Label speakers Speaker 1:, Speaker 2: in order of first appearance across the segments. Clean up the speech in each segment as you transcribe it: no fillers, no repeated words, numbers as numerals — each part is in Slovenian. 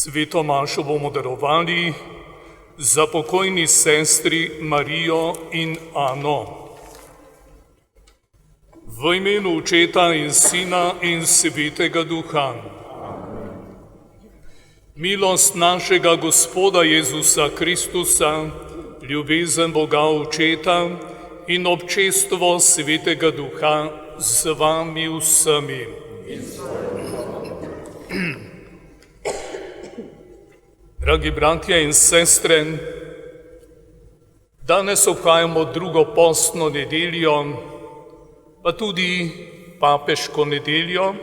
Speaker 1: Sveto mašo bomo darovali za pokojni sestri Marijo in Ano. V imenu Očeta in Sina in Svetega Duha. Milost našega Gospoda Jezusa Kristusa, ljubezen Boga Očeta in občestvo Svetega Duha z vami vsemi. Dragi bratje in sestre, danes obhajamo drugo postno nedeljo, pa tudi papeško nedeljo,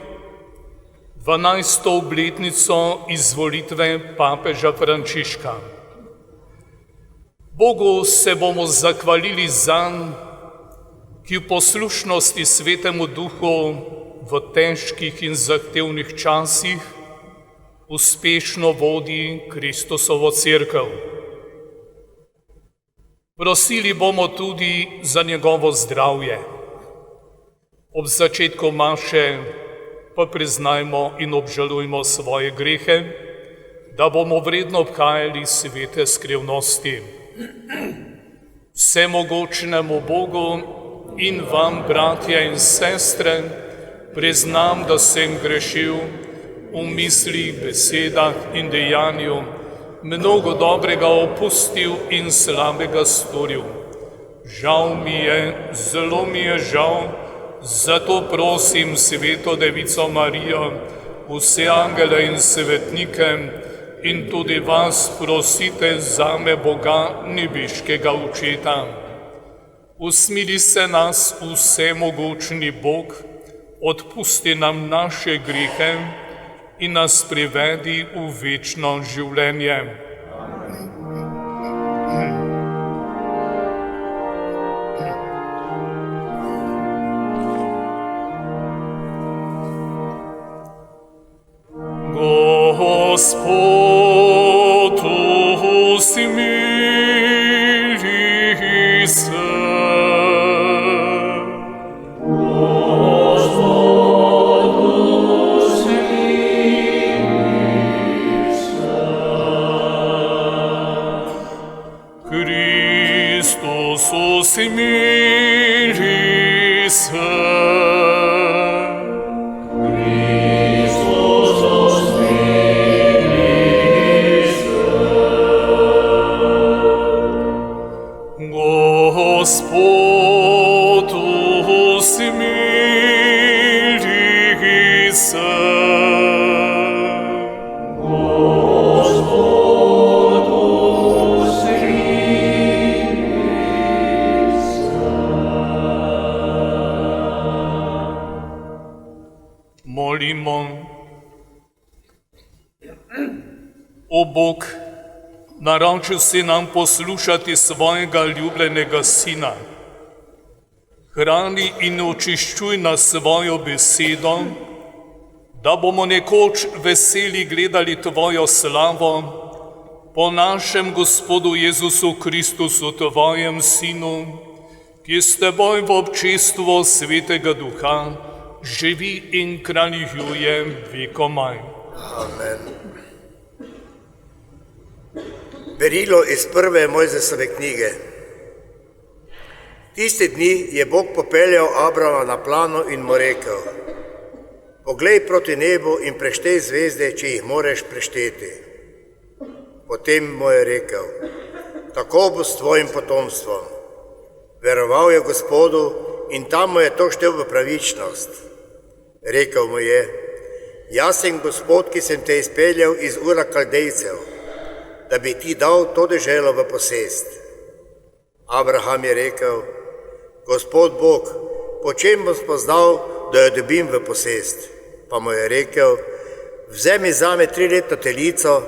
Speaker 1: 12. obletnico izvolitve papeža Frančiška. Bogu se bomo zahvalili zanj, ki v poslušnosti Svetemu Duhu v težkih in zahtevnih časih uspešno vodi Kristusovo cerkev. Prosili bomo tudi za njegovo zdravje. Ob začetku maše pa priznajmo in obžalujmo svoje grehe, da bomo vredno obhajali svete skrivnosti. Vsemogočnemu Bogu in vam, bratje in sestre, priznam, da sem grešil v mislih, besedah in dejanju, mnogo dobrega opustil in slabega storil. Žal mi je, zelo mi je žal, zato prosim Sveto Devico Marijo, vse angele in svetnike in tudi vas prosite zame Boga nebeškega Očeta. Usmili se nas vsemogočni Bog, odpusti nam naše grehe in nas privedi v večno življenje. Gospod, usmili se. Smiri se. Hristos, smiri se. Gospod, smiri se. Molimo. O Bog, naročil si nam poslušati svojega ljubljenega Sina. Hrani in očiščuj nas svojo besedo, da bomo nekoč veseli gledali Tvojo slavo po našem Gospodu Jezusu Kristusu, Tvojem Sinu, ki s Teboj v občestvu Svetega Duha živi in kraljuje vekomaj.
Speaker 2: Amen. Berilo iz prve Mojzesove knjige. Tiste dni je Bog popeljal Abrama na plano in mu rekel: poglej proti nebu in preštej zvezde, če jih moreš prešteti. Potem mu je rekel: tako bo s tvojim potomstvom. Veroval je Gospodu in tam mu je to štel v pravičnost. Rekel mu je: jaz sem Gospod, ki sem te izpeljal iz Ura Kaldejcev, da bi ti dal to deželo v posest. Abraham je rekel: Gospod Bog, po čem bom spoznal, da jo dobim v posest? Pa mu je rekel: vzemi zame 3-letno telico,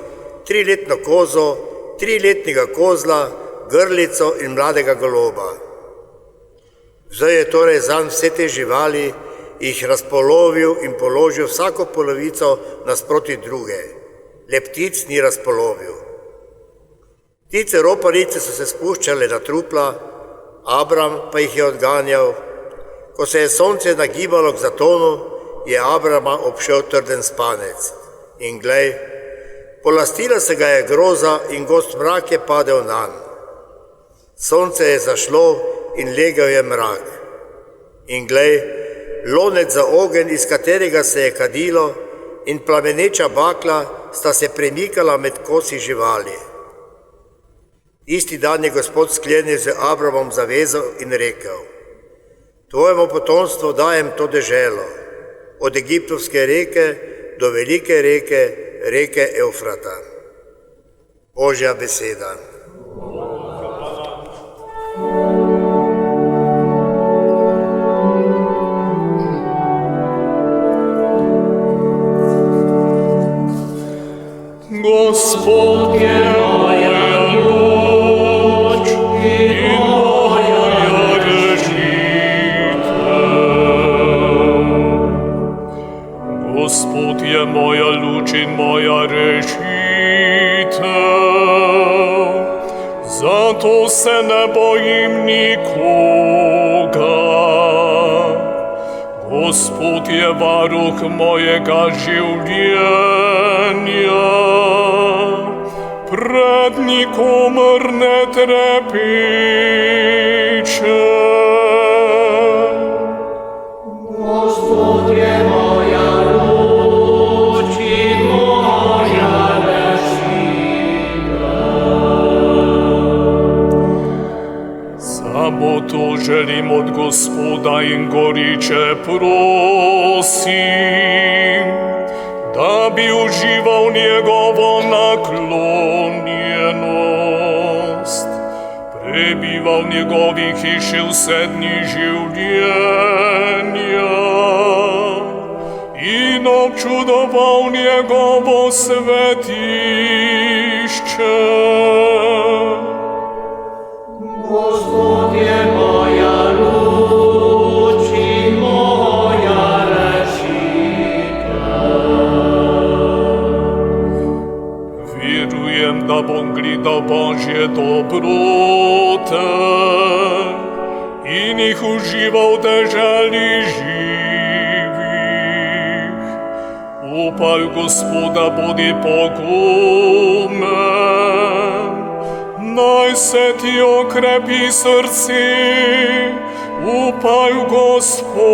Speaker 2: 3-letno kozo, 3-letnega kozla, grlico in mladega goloba. Vzel je torej zanj vse te živali, jih razpolovil in položil vsako polovico nasproti druge. Le ptic ni razpolovil. Ptice roparice so se spuščale na trupla, Abram pa jih je odganjal. Ko se je sonce nagibalo k zatonu, je Abrama obšel trden spanec. In glej, polastila se ga je groza in gost mrak je padel nanj. Sonce je zašlo in legel je mrak. In glej, lonec za ogenj, iz katerega se je kadilo, in plameneča bakla sta se premikala med kosi živali. Isti dan je Gospod sklenil z Abramom zavezo in rekel: tvojemu potomstvu dajem to deželo, od Egiptovske reke do velike reke, reke Evfrata. Božja beseda.
Speaker 1: Gospod je moja luč in moja rešitev. Gospod je moja luč in moja rešitev, zato se ne bojim nikoga. Gospod je varuh mojega življenja, pred nikomer ne trepečem.
Speaker 3: Gospod je moja luč in moja rešitev.
Speaker 1: Samo to želim od Gospoda in goriče prosim, da bi užival njegovo naklonjenost, prebival v njegovi hiši vse dni življenja in občudoval njegovo svetišče.
Speaker 3: Gospod je moja luč in moja
Speaker 1: Verujem, da bom gledal Božje dobrote in jih užival v deželi živih. Upaj Gospoda, bodi pogumen, naj se ti okrepi srce, upaj Gospoda.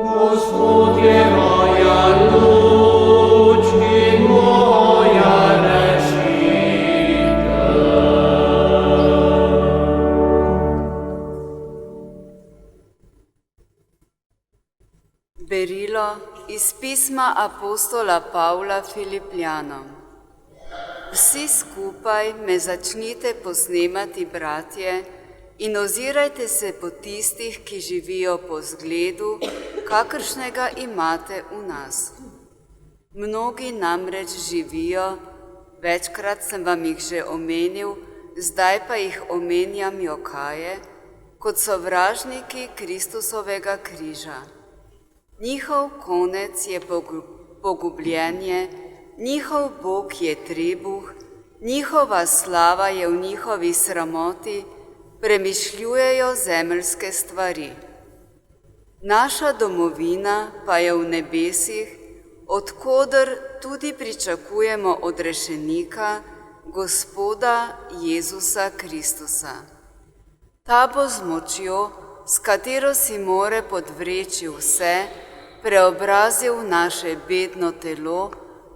Speaker 3: Gospod je moja luč in moja rešitev.
Speaker 4: Berilo iz pisma apostola Pavla Filipljanom. Vsi skupaj me začnite posnemati, bratje, in ozirajte se po tistih, ki živijo po zgledu, kakršnega imate v nas. Mnogi namreč živijo, večkrat sem vam jih že omenil, zdaj pa jih omenjam jokaje, kot sovražniki Kristusovega križa. Njihov konec je pogubljenje, njihov Bog je trebuh, njihova slava je v njihovi sramoti, premišljujejo zemeljske stvari. Naša domovina pa je v nebesih, odkoder tudi pričakujemo odrešenika, Gospoda Jezusa Kristusa. Ta bo z močjo, s katero si more podvreči vse, preobrazil naše bedno telo,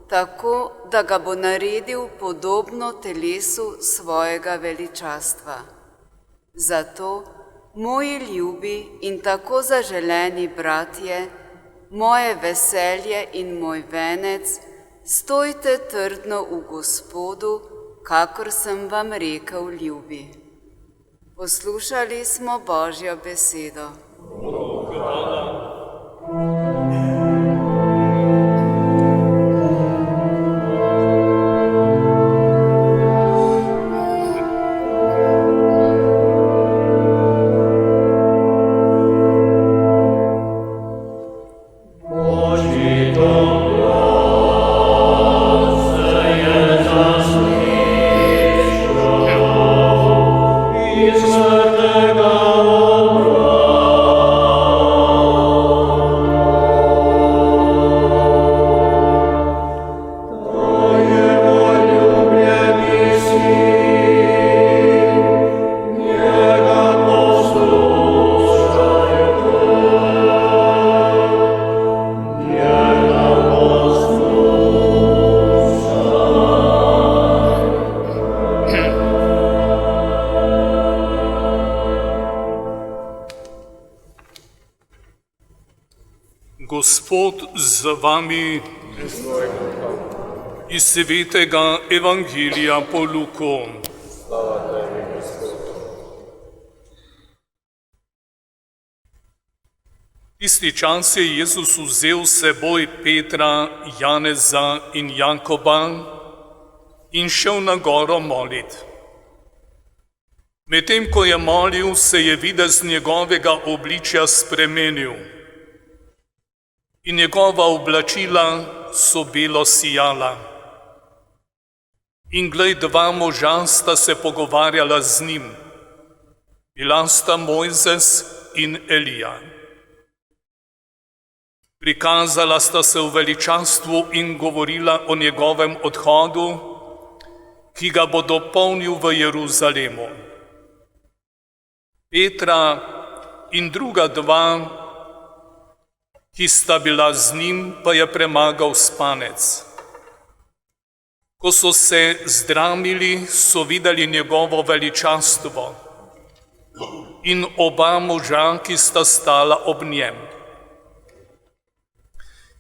Speaker 4: tako, da ga bo naredil podobno telesu svojega veličastva. Zato, moji ljubi in tako zaželeni bratje, moje veselje in moj venec, stojte trdno v Gospodu, kakor sem vam rekel, ljubi. Poslušali smo Božjo besedo.
Speaker 1: Gospod z vami iz svetega Evangelija po Luku. Tisti čas je Jezus vzel s seboj Petra, Janeza in Jakoba in šel na goro molit. Medtem ko je molil, se je videz njegovega obličja spremenil in njegova oblačila so belo sijala. In glej, dva moža sta se pogovarjala z njim. Bila sta Mojzes in Elija. Prikazala sta se v veličastvu in govorila o njegovem odhodu, ki ga bo dopolnil v Jeruzalemu. Petra in druga dva, ki sta bila z njim, pa je premagal spanec. Ko so se zdramili, so videli njegovo veličastvo in oba moža, ki sta stala ob njem.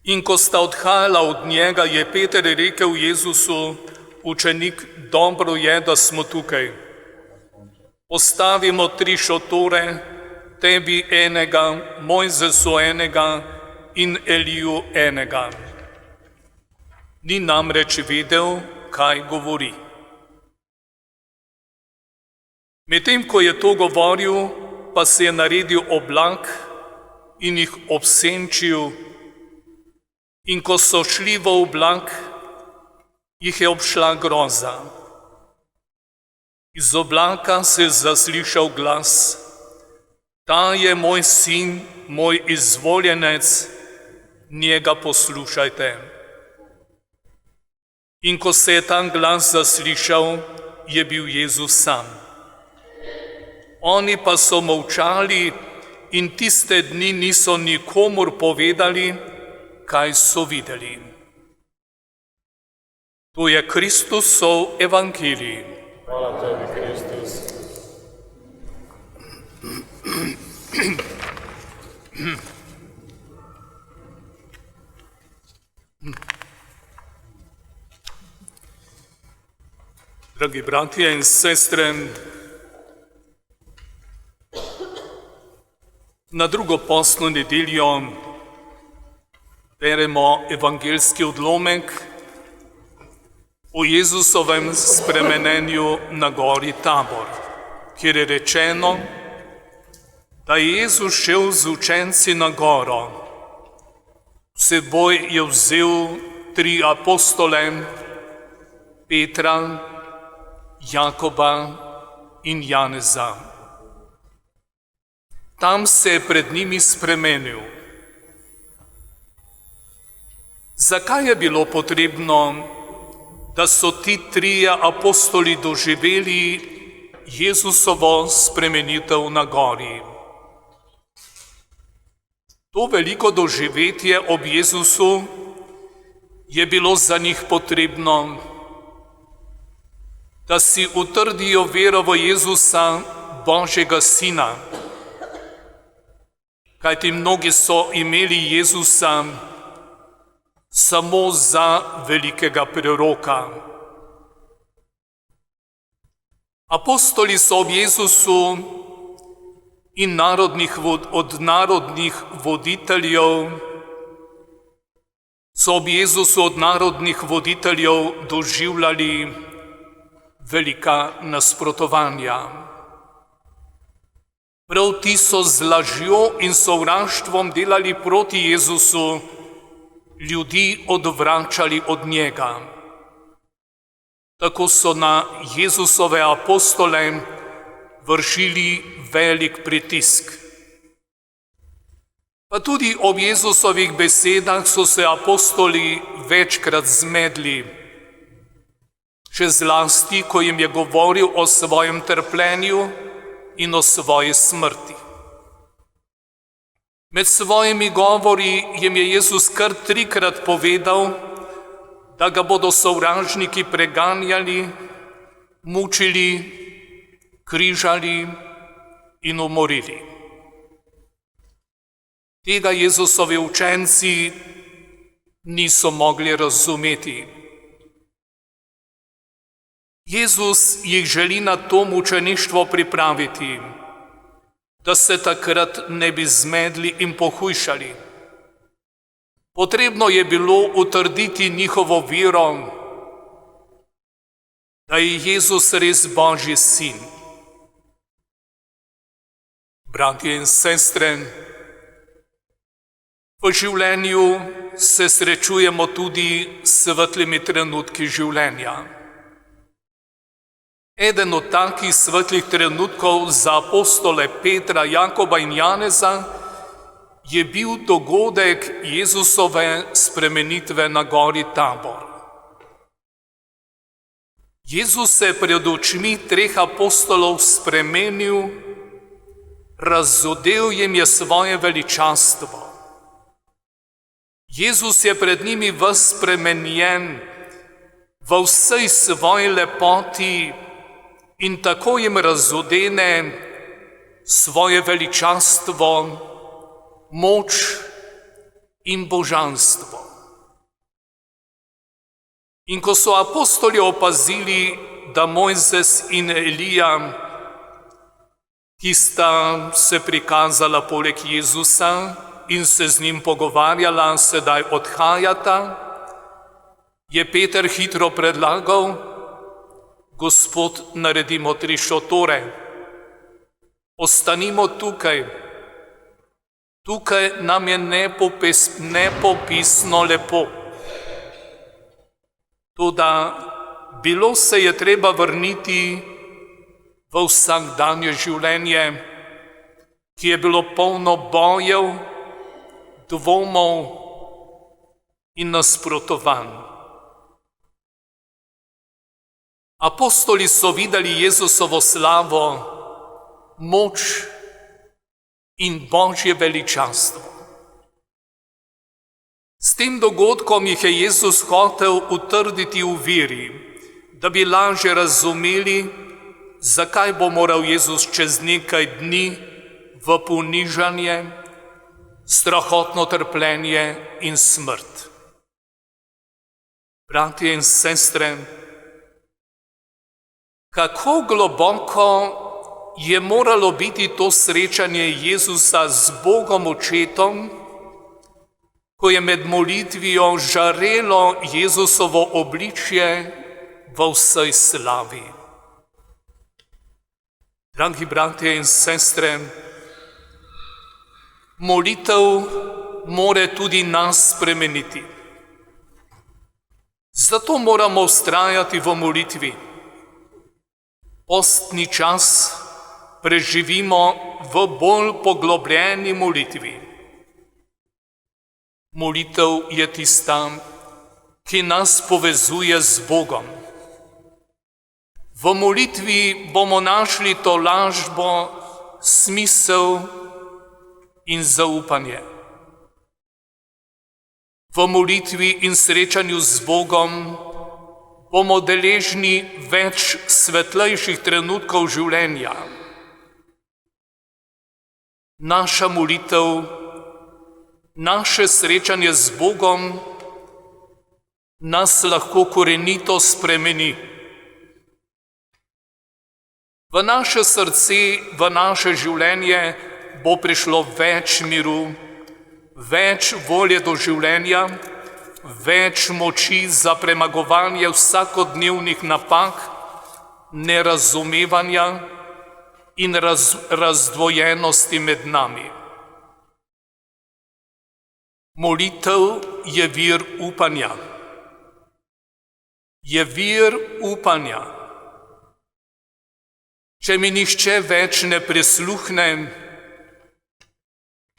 Speaker 1: In ko sta odhajala od njega, je Peter rekel Jezusu: Učenik, dobro je, da smo tukaj. Postavimo 3 šotore, tebi enega, Mojzesu enega in Eliju enega. Ni namreč vedel, kaj govori. Medtem ko je to govoril, pa se je naredil oblak in jih obsenčil, in ko so šli v oblak, jih je obšla groza. Iz oblaka se je zaslišal glas: Ta je moj sin, moj izvoljenec, njega poslušajte. In ko se je ta glas zaslišal, je bil Jezus sam. Oni pa so molčali in tiste dni niso nikomur povedali, kaj so videli. To je Kristusov evangelij.
Speaker 3: Hvala tebi, Kristus.
Speaker 1: Dragi bratje in sestre, na drugo postno nedeljo beremo evangeljski odlomek o Jezusovem spremenenju na gori Tabor, kjer je rečeno: da je Jezus šel z učenci na goro. S seboj je vzel 3 apostole, Petra, Jakoba in Janeza. Tam se je pred njimi spremenil. Zakaj je bilo potrebno, da so ti 3 apostoli doživeli Jezusovo spremenitev na gori? To veliko doživetje ob Jezusu je bilo za njih potrebno, da si utrdijo vero v Jezusa, Božjega Sina. Kajti mnogi so imeli Jezusa samo za velikega preroka. Apostoli so ob Jezusu in od narodnih voditeljev doživljali velika nasprotovanja. Prav ti so z lažjo in sovraštvom delali proti Jezusu, ljudi odvračali od njega. Tako so na Jezusove apostole vršili velik pritisk. Pa tudi ob Jezusovih besedah so se apostoli večkrat zmedli, še zlasti, ko jim je govoril o svojem trpljenju in o svoji smrti. Med svojimi govori jim je Jezus kar 3-krat povedal, da ga bodo sovražniki preganjali, mučili, križali in umorili. Tega Jezusovi učenci niso mogli razumeti. Jezus jih želi na to mučeništvo pripraviti, da se takrat ne bi zmedli in pohujšali. Potrebno je bilo utrditi njihovo vero, da je Jezus res Božji sin. Bratje in sestre, v življenju se srečujemo tudi s svetlimi trenutki življenja. Eden od takih svetlih trenutkov za apostole Petra, Jakoba in Janeza je bil dogodek Jezusove spremenitve na gori Tabor. Jezus se je pred očmi 3 apostolov spremenil, razodel jim je svoje veličastvo. Jezus je pred njimi ves spremenjen v vsej svoji lepoti in tako jim razodene svoje veličastvo, moč in božanstvo. In ko so apostoli opazili, da Mojzes in Elija, ki sta se prikazala poleg Jezusa in se z njim pogovarjala, sedaj odhajata, je Peter hitro predlagal: Gospod, naredimo 3 šotore, ostanimo tukaj. Tukaj nam je nepopisno lepo. Toda bilo se je treba vrniti v vsakdanje življenje, ki je bilo polno bojev, dvomov in nasprotovanj. Apostoli so videli Jezusovo slavo, moč in Božje veličastvo. S tem dogodkom jih je Jezus hotel utrditi v veri, da bi lažje razumeli, zakaj bo moral Jezus čez nekaj dni v ponižanje, strahotno trpljenje in smrt. Bratje in sestre, kako globoko je moralo biti to srečanje Jezusa z Bogom Očetom, ko je med molitvijo žarelo Jezusovo obličje v vsej slavi. Dragi bratje in sestre, Molitev more tudi nas spremeniti. Zato moramo vztrajati v molitvi. Postni čas preživimo v bolj poglobljeni molitvi. Molitev je tista, ki nas povezuje z Bogom. V molitvi bomo našli tolažbo, smisel in zaupanje. V molitvi in srečanju z Bogom bomo deležni več svetlejših trenutkov življenja. Naša molitev, naše srečanje z Bogom nas lahko korenito spremeni. V naše srce, v naše življenje bo prišlo več miru, več volje do življenja, več moči za premagovanje vsakodnevnih napak, nerazumevanja in razdvojenosti med nami. Molitev je vir upanja. Je vir upanja. Če mi nihče več ne prisluhne,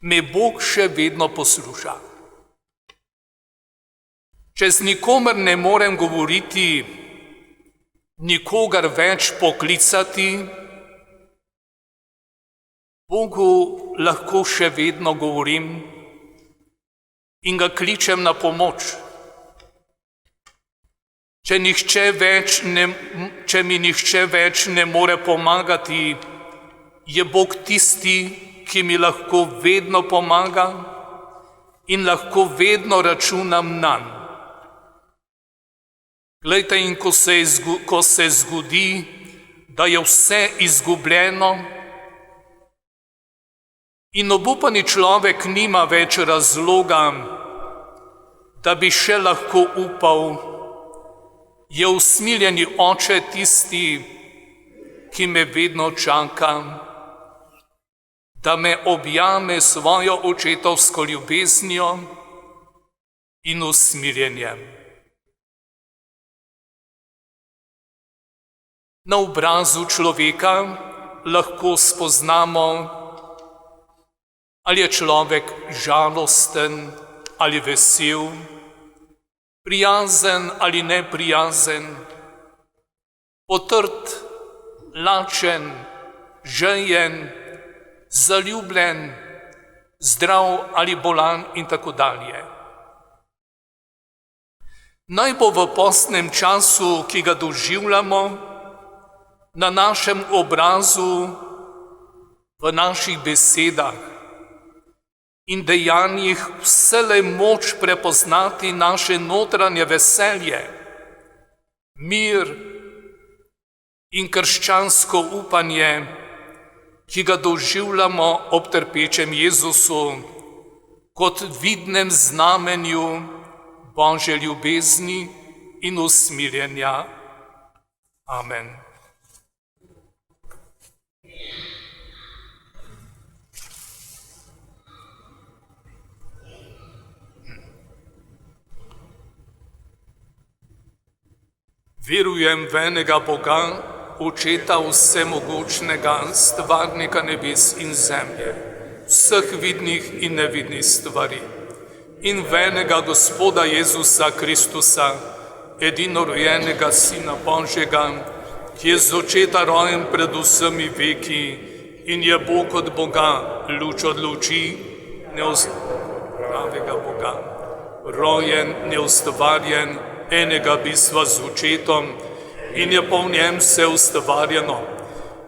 Speaker 1: me Bog še vedno posluša. Če z nikomer ne morem govoriti, nikogar več poklicati, Bogu lahko še vedno govorim in ga kličem na pomoč. Če mi nihče več ne more pomagati, je Bog tisti, ki mi lahko vedno pomaga in lahko vedno računam nanj. Glejte, in ko se zgodi, da je vse izgubljeno in obupani človek nima več razloga, da bi še lahko upal, je usmiljeni Oče tisti, ki me vedno čaka, da me objame svojo očetovsko ljubeznijo in usmiljenjem. Na obrazu človeka lahko spoznamo, ali je človek žalosten ali vesel, prijazen ali neprijazen, potrt, lačen, žejen, zaljubljen, zdrav ali bolan in tako dalje. Naj bo v postnem času, ki ga doživljamo, na našem obrazu, v naših besedah in dejanjih vselej moč prepoznati naše notranje veselje, mir in krščansko upanje, ki ga doživljamo ob trpečem Jezusu kot vidnem znamenju Božje ljubezni in usmiljenja. Amen. Verujem v enega Boga, Očeta vsemogočnega, stvarnika nebes in zemlje, vseh vidnih in nevidnih stvari, in v enega Gospoda Jezusa Kristusa, edinorojenega Sina Božjega, ki je z očeta rojen pred vsemi veki in je Bog od Boga, luč od luči, pravega Boga, rojen, neustvarjen, enega bistva z očetom, in je po njem vse ustvarjeno,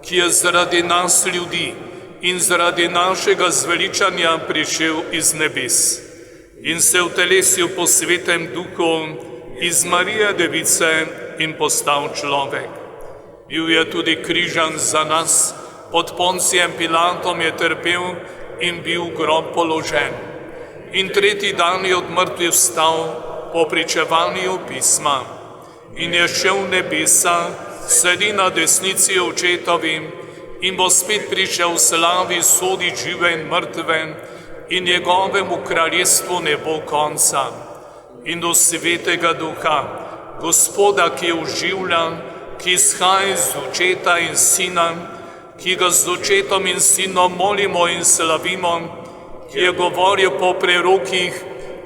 Speaker 1: ki je zaradi nas ljudi in zaradi našega zveličanja prišel iz nebes in se utelesil po Svetem Duhu iz Marije Device in postal človek. Bil je tudi križan za nas, pod Poncijem Pilatom je trpel in bil v grob položen. In tretji dan je od mrtvih vstal po pričevanju pisma in je šel v nebesa, sedi na desnici očetovim in bo spet prišel v slavi soditi žive in mrtve in njegovemu kraljestvu ne bo konca. In do Svetega Duha, Gospoda, ki oživlja, ki izhaja iz Očeta in Sina, ki ga z Očetom in Sinom molimo in slavimo, ki je govoril po prerokih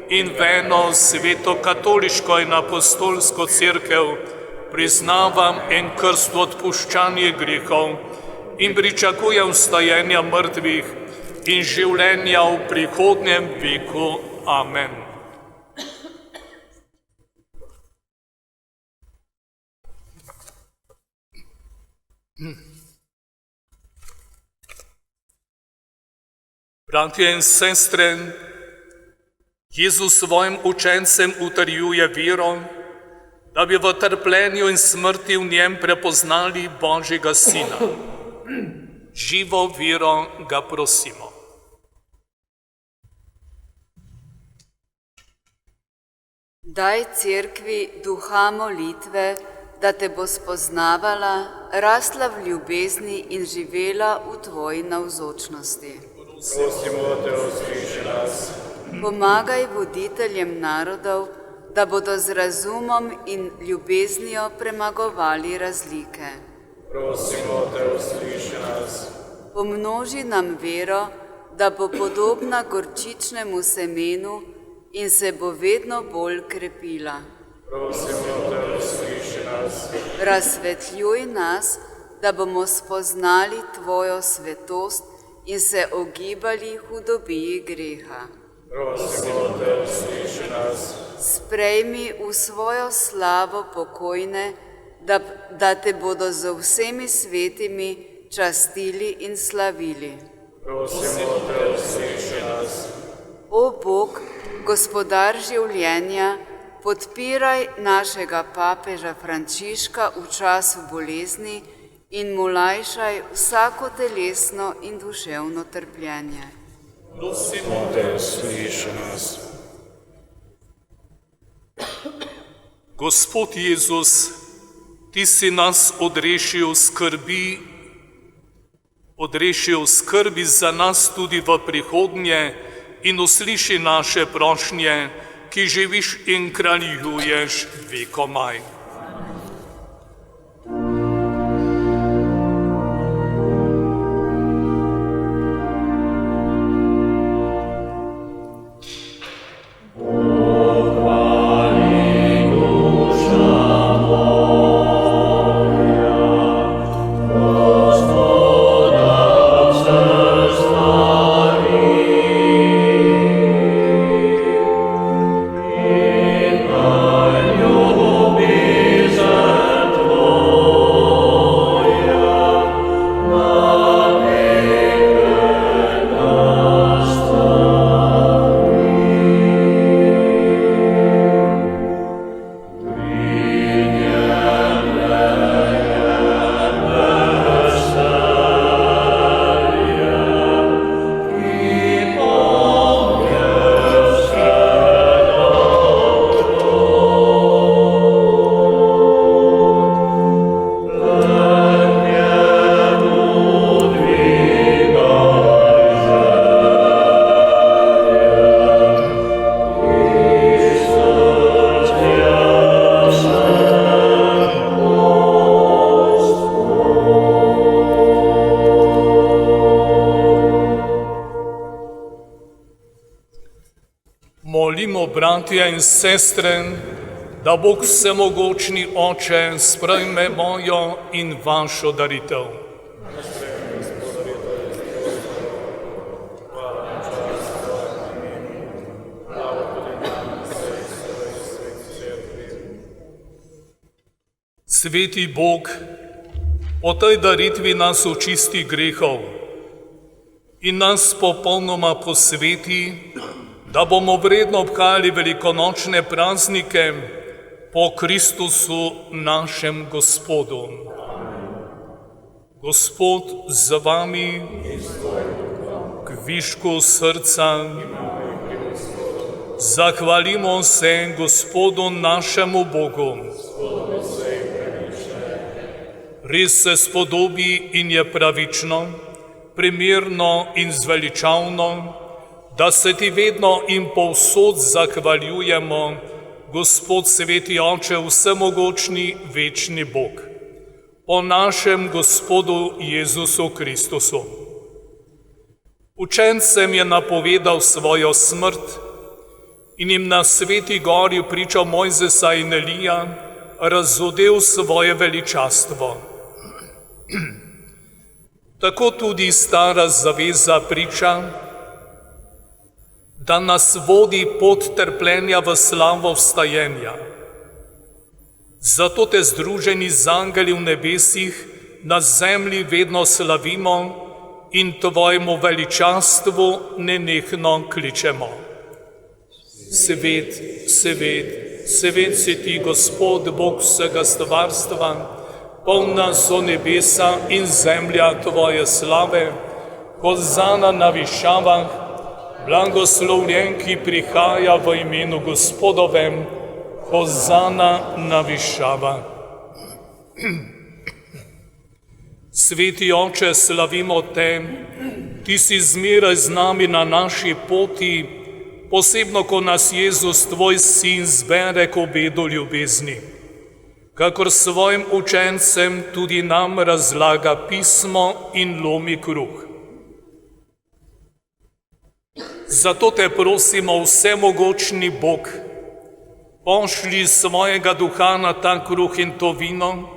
Speaker 1: in v eno sveto katoliško in apostolsko cerkev, priznavam en krst v odpuščanje grehov in pričakujem vstajenja mrtvih in življenja v prihodnjem veku. Amen. Bratje in sestre, Jezus svojim učencem utrjuje vero, da bi v trpljenju in smrti v njem prepoznali Božjega Sina. Živo vero ga prosimo.
Speaker 4: Daj cerkvi duha molitve, da te bo spoznavala, rasla v ljubezni in živela v tvoji navzočnosti.
Speaker 3: Prosimo te, usliši nas.
Speaker 4: Pomagaj voditeljem narodov, da bodo z razumom in ljubeznijo premagovali razlike.
Speaker 3: Prosimo te, usliši nas.
Speaker 4: Pomnoži nam vero, da bo podobna gorčičnemu semenu in se bo vedno bolj krepila.
Speaker 3: Prosimo te, usliši nas.
Speaker 4: Razsvetljuj nas, da bomo spoznali tvojo svetost in se ogibali hudobiji greha.
Speaker 3: Prosimo te, usliši nas.
Speaker 4: Sprejmi v svojo slavo pokojne, da te bodo z vsemi svetimi častili in slavili.
Speaker 3: Prosimo te, usliši nas.
Speaker 4: O Bog, gospodar življenja, podpiraj našega papeža Frančiška v času bolezni in mu lajšaj vsako telesno in duševno trpljenje.
Speaker 3: Prosimo te, usliši nas.
Speaker 1: Gospod Jezus, ti si nas odrešil skrbi za nas tudi v prihodnje in usliši naše prošnje, ki živiš in kraljuješ vekomaj. Molimo, bratje in sestre, da Bog vsemogočni Oče sprejme mojo in vašo daritev. Sveti Bog, po tej daritvi nas očisti grehov in nas popolnoma posveti, da bomo vredno obhajali velikonočne praznike po Kristusu našem Gospodu. Gospod z vami, k višku srca, zahvalimo se Gospodu našemu Bogu. Res se spodobi in je pravično, primerno in zveličavno, da se ti vedno in povsod zahvaljujemo, Gospod Sveti Oče, vsemogočni, večni Bog, po našem Gospodu Jezusu Kristusu. Učencem je napovedal svojo smrt in jim na Sveti gori pričal Mojzesa in Elija, razodel svoje veličastvo. Tako tudi Stara zaveza priča, da nas vodi pot trpljenja v slavo vstajenja. Zato te združeni z angeli v nebesih na zemlji vedno slavimo in tvojemu veličastvu nenehno kličemo. Svet, svet, svet si ti, Gospod, Bog vsega stvarstva, polna so nebesa in zemlja tvoje slave. Hozana na višavah, blagoslovljen, ki prihaja v imenu Gospodovem. Hozana na višavah. Sveti Oče, slavimo te, ti si zmeraj z nami na naši poti, posebno, ko nas Jezus, tvoj sin, zbere k obedu ljubezni. Kakor svojim učencem tudi nam razlaga pismo in lomi kruh. Zato te prosimo, vsemogočni Bog, pošlji svojega duha na ta kruh in to vino,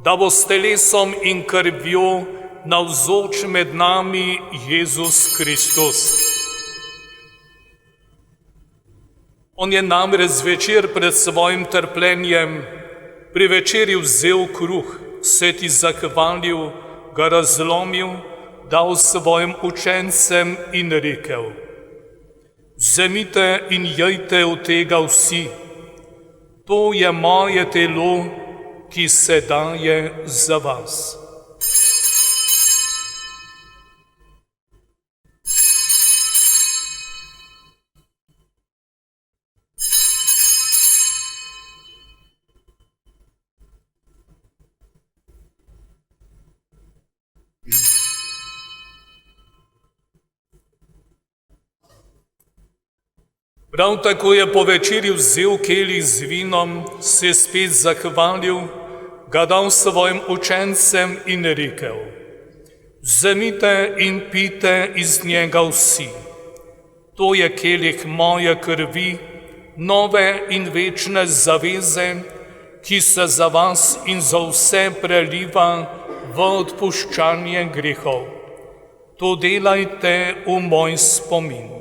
Speaker 1: da bo s telesom in krvjo navzoč med nami Jezus Kristus. On je namreč zvečer pred svojim trpljenjem pri večerji vzel kruh, se ti zahvalil, ga razlomil, dal svojim učencem in rekel: vzemite in jejte od tega vsi, to je moje telo, ki se daje za vas. Prav tako je po večerji vzel kelih z vinom, se spet zahvalil, ga dal svojim učencem in rekel: vzemite in pite iz njega vsi. To je kelih moje krvi, nove in večne zaveze, ki se za vas in za vse preliva v odpuščanje grehov. To delajte v moj spomin.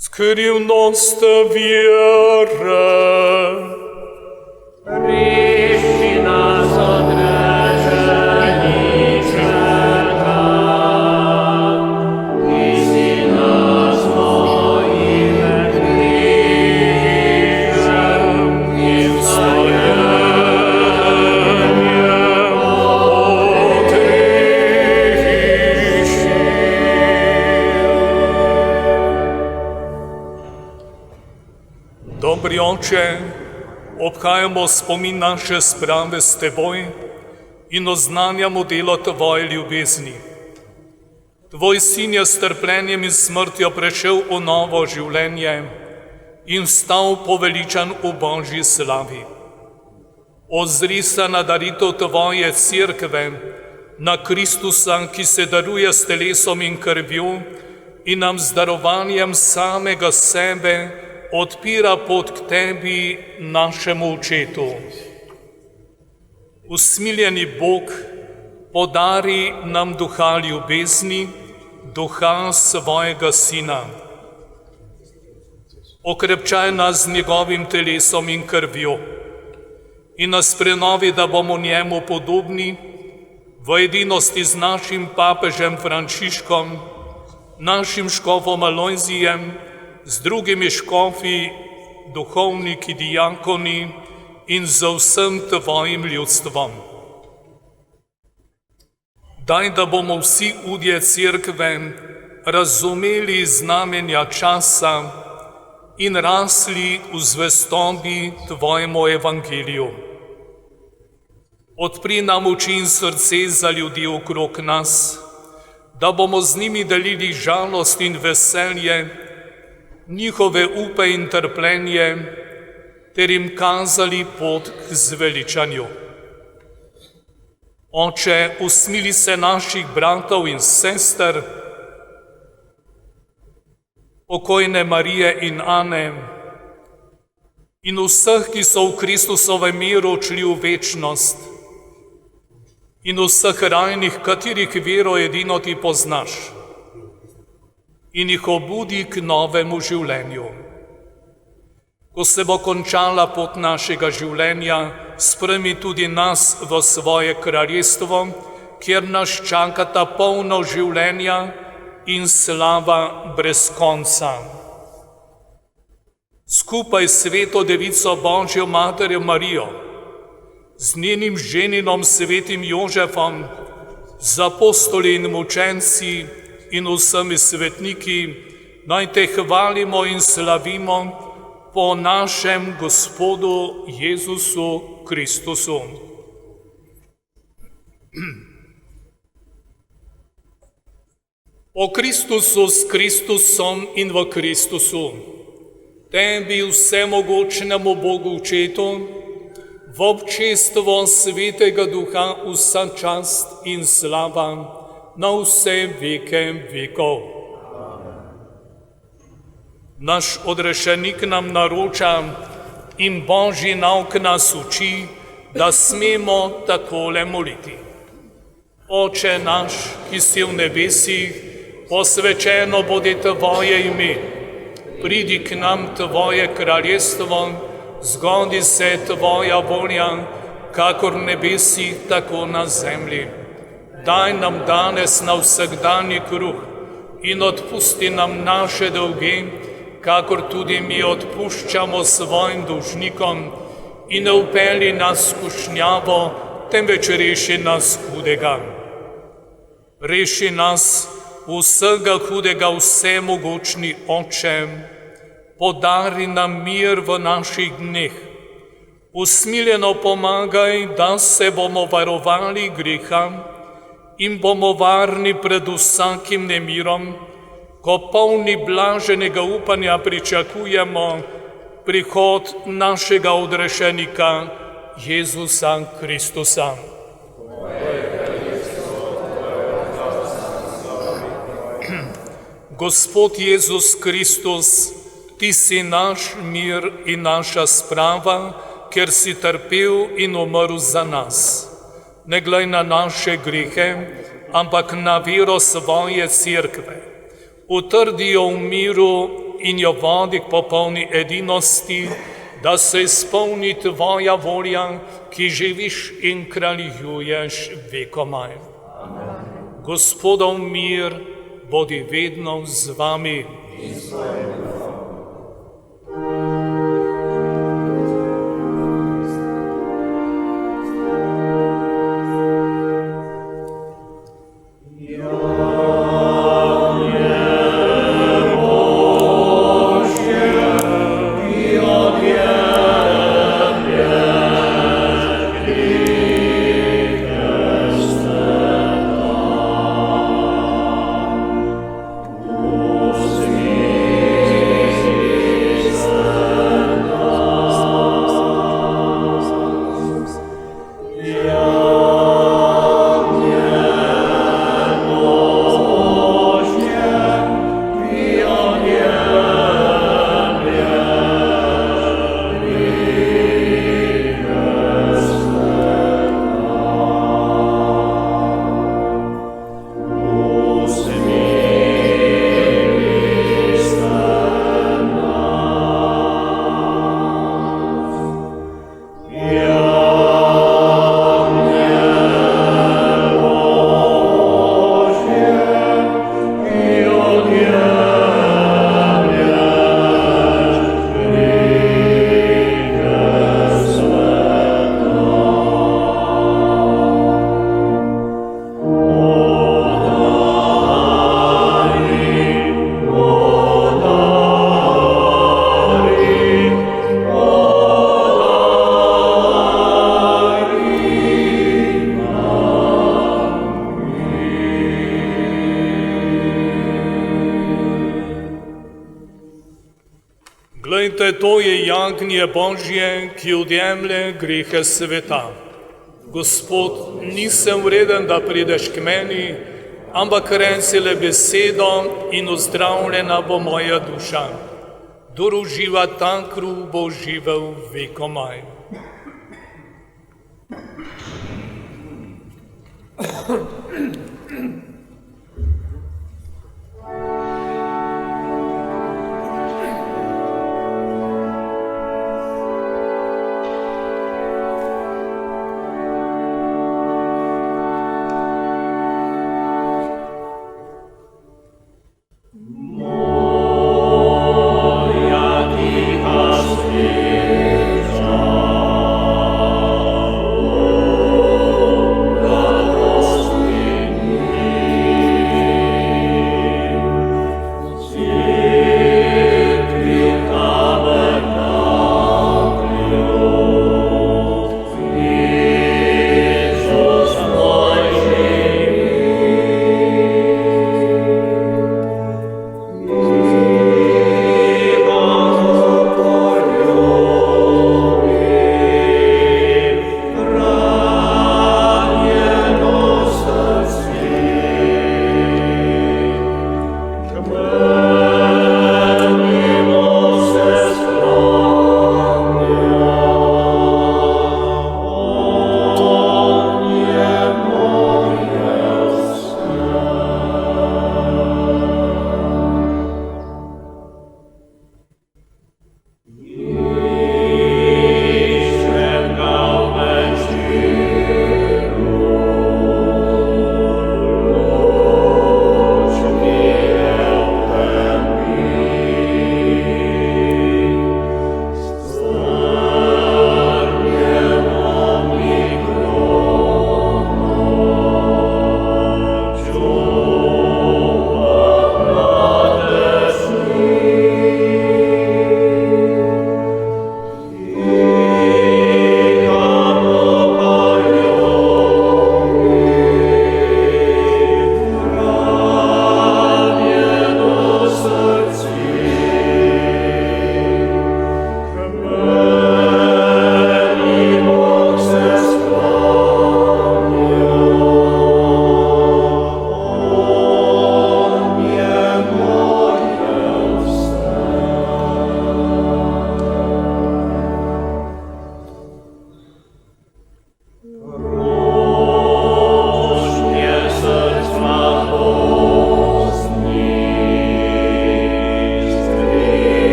Speaker 1: Skrivnost vjere.
Speaker 3: Rešči nas od grešnika, ti si nas mojim križem in vstajenjem odrešil.
Speaker 1: Dobri Oče, obhajamo spomin naše sprave s Teboj in oznanjamo delo Tvoje ljubezni. Tvoj sin je s trpljenjem in smrtjo prešel v novo življenje in stal poveličan v Božji slavi. Ozri se na daritev Tvoje cerkve, na Kristusa, ki se daruje s telesom in krvjo in nam z darovanjem samega sebe odpira pot k Tebi, našemu Očetu. Usmiljeni Bog, podari nam duha ljubezni, duha svojega Sina. Okrepčaj nas z njegovim telesom in krvjo in nas prenovi, da bomo njemu podobni, v edinosti z našim papežem Frančiškom, našim škofom Alojzijem, z drugimi škofi, duhovniki, diakoni in za vsem tvojim ljudstvom. Daj, da bomo vsi udje cerkve razumeli znamenja časa in rasli v zvestobi tvojemu evangeliju. Odpri nam oči in srce za ljudi okrog nas, da bomo z njimi delili žalost in veselje, njihove upe in trpljenje, ter jim kazali pot k zveličanju. Oče, usmili se naših bratov in sester, pokojne Marije in Ane, in vseh, ki so v Kristusovem miru odšli v večnost, in vseh rajnih, katerih vero edino ti poznaš, in jih obudi k novemu življenju. Ko se bo končala pot našega življenja, spremi tudi nas v svoje kraljestvo, kjer nas čakata polno življenja in slava brez konca. Skupaj s sveto devico Božjo Materjo Marijo, z njenim ženinom svetim Jožefom, z apostoli in mučenci in vsemi svetniki, naj te hvalimo in slavimo po našem Gospodu Jezusu Kristusu. O Kristusu s Kristusom in v Kristusu, tebi vsemogočnemu Bogu Očetu, v občestvo Svetega Duha vsa čast in slava na vse veke vekov. Naš odrešenik nam naroča in Božji nauk nas uči, da smemo takole moliti. Oče naš, ki si v nebesih, posvečeno bodi tvoje ime. Pridi k nam tvoje kraljestvo, zgodi se tvoja volja, kakor v nebesih, tako na zemlji. Daj nam danes na vsakdanji kruh in odpusti nam naše dolge, kakor tudi mi odpuščamo svojim dolžnikom, in ne vpelji nas v skušnjavo, temveč reši nas hudega. Reši nas vsega hudega, vsemogočni Oče, podari nam mir v naših dneh. Usmiljeno pomagaj, da se bomo varovali greha in bomo varni pred vsakim nemirom, ko polni blaženega upanja pričakujemo prihod našega odrešenika Jezusa Kristusa. Gospod Jezus Kristus, ti si naš mir in naša sprava, ker si trpel in umrl za nas. Ne glej na naše grehe, ampak na vero svoje cerkve. Utrdi jo v miru in jo vodi k popolni edinosti, da se izpolni tvoja volja, ki živiš in kraljuješ vekomaj. Gospodov mir bodi vedno z vami.
Speaker 3: Amen.
Speaker 1: Vidite, to je jagnje Božje, ki odjemlje grehe sveta. Gospod, nisem vreden, da prideš k meni, ampak reci le besedo in ozdravljena bo moja duša. Kdor uživa ta kruh, bo živel vekomaj.
Speaker 3: Moja ticha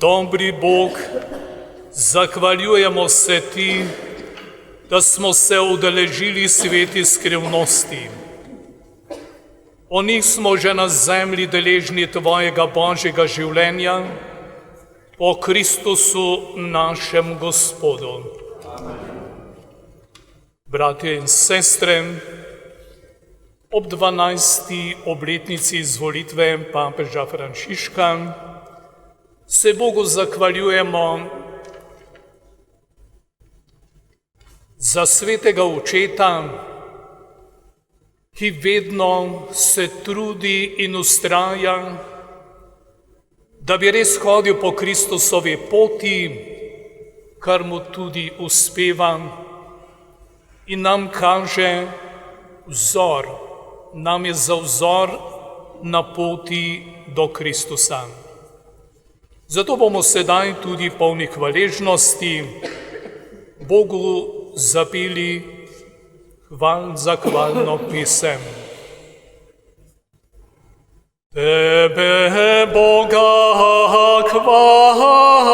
Speaker 1: Dobri Bog, zahvaljujemo se Ti, da smo se udeležili sveti skrivnosti. O njih smo že na zemlji deležni Tvojega Božjega življenja, po Kristusu našem Gospodu. Bratje in sestre, ob 12. obletnici izvolitve papeža Frančiška se Bogu zahvaljujemo za svetega očeta, ki vedno se trudi in vztraja, da bi res hodil po Kristusovi poti, kar mu tudi uspeva, in nam kaže vzor, nam je za vzor na poti do Kristusa. Zato bomo sedaj tudi polni hvaležnosti Bogu zapeli zahvalno pesem. Tebe, Boga, hvalimo.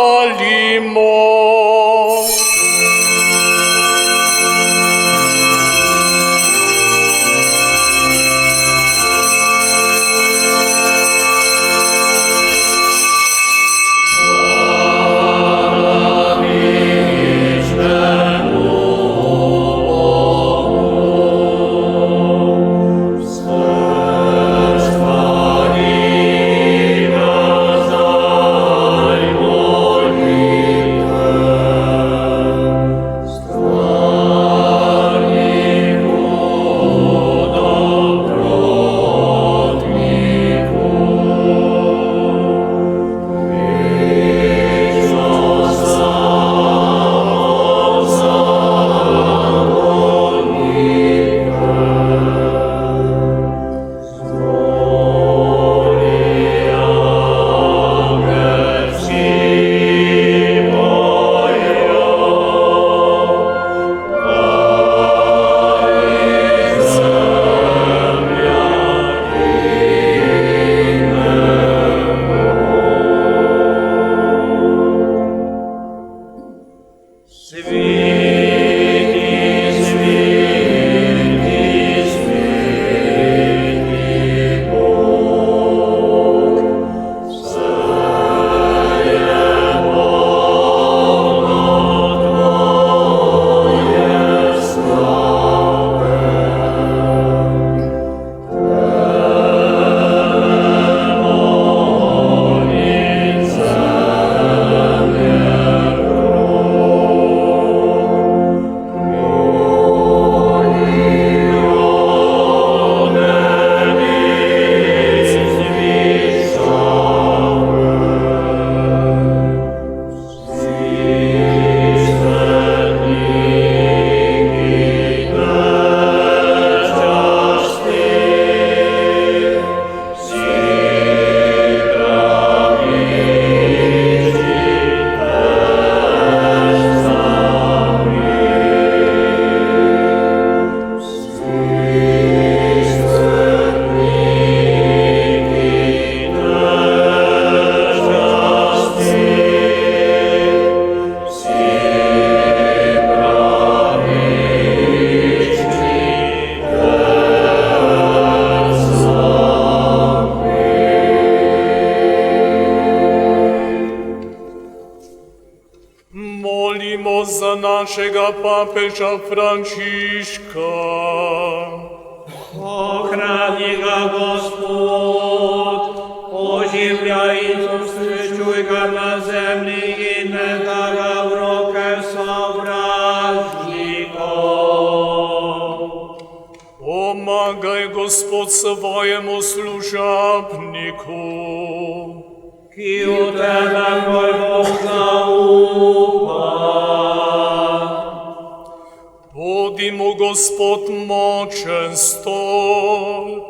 Speaker 1: Našega papeža Frančiška.
Speaker 3: Ochrani ga Gospod, oživljaj in srečuj ga na zemlji in ne da ga v roke sovražnikov.
Speaker 1: Pomagaj, Gospod, svojemu služabniku,
Speaker 3: ki v tebe moj Bog zaupa.
Speaker 1: Bodi mu, Gospod, močen stolp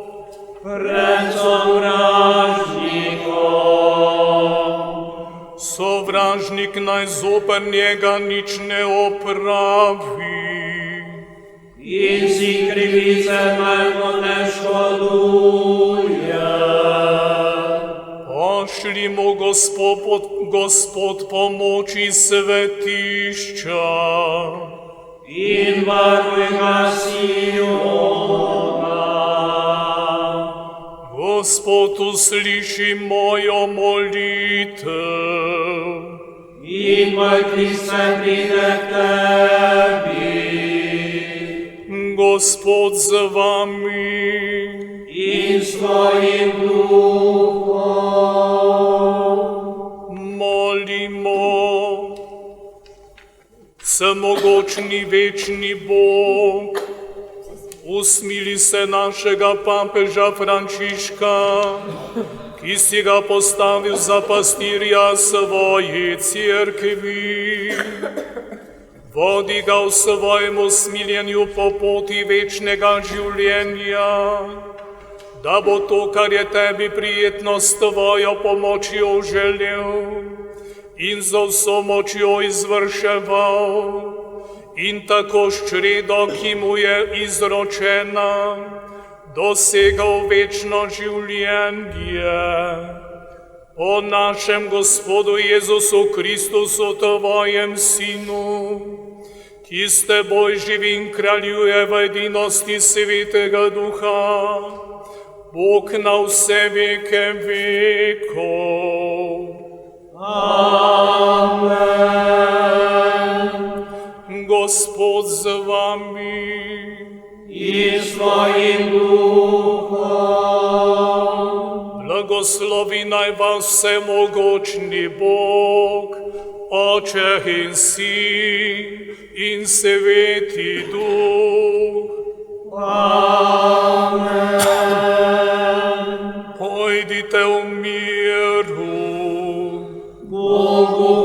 Speaker 3: pred sovražnikom.
Speaker 1: Sovražnik naj zoper njega nič ne opravi.
Speaker 3: In si krivice naj mu ne škoduje.
Speaker 1: Pošlji Pošljimo Gospod pomoči svetišča.
Speaker 3: In varuj ga Siona.
Speaker 1: Gospod, usliši mojo molitev.
Speaker 3: In moj Kriste pride k tebi.
Speaker 1: Gospod z vami.
Speaker 3: In s tvojim duhom.
Speaker 1: Molimo. Vsemogočni večni Bog, usmili se našega papeža Frančiška, ki si ga postavil za pastirja svoje cerkvi. Vodi ga v svojem usmiljenju po poti večnega življenja, da bo to, kar je tebi prijetno, s tvojo pomočjo želel in z vso močjo izvrševal, in tako s čredo, ki mu je izročena, dosegal večno življenje. Po našem Gospodu Jezusu Kristusu, tvojem Sinu, ki s teboj živi in kraljuje v edinosti Svetega Duha, Bog na vse veke vekov.
Speaker 3: Amen.
Speaker 1: Gospod z vami.
Speaker 3: In s tvojim duhom.
Speaker 1: Blagoslovi naj vas vsemogočni Bog, Oče in Sin in Sveti Duh.
Speaker 3: Amen.
Speaker 1: Pojdite v miru.
Speaker 3: Bogu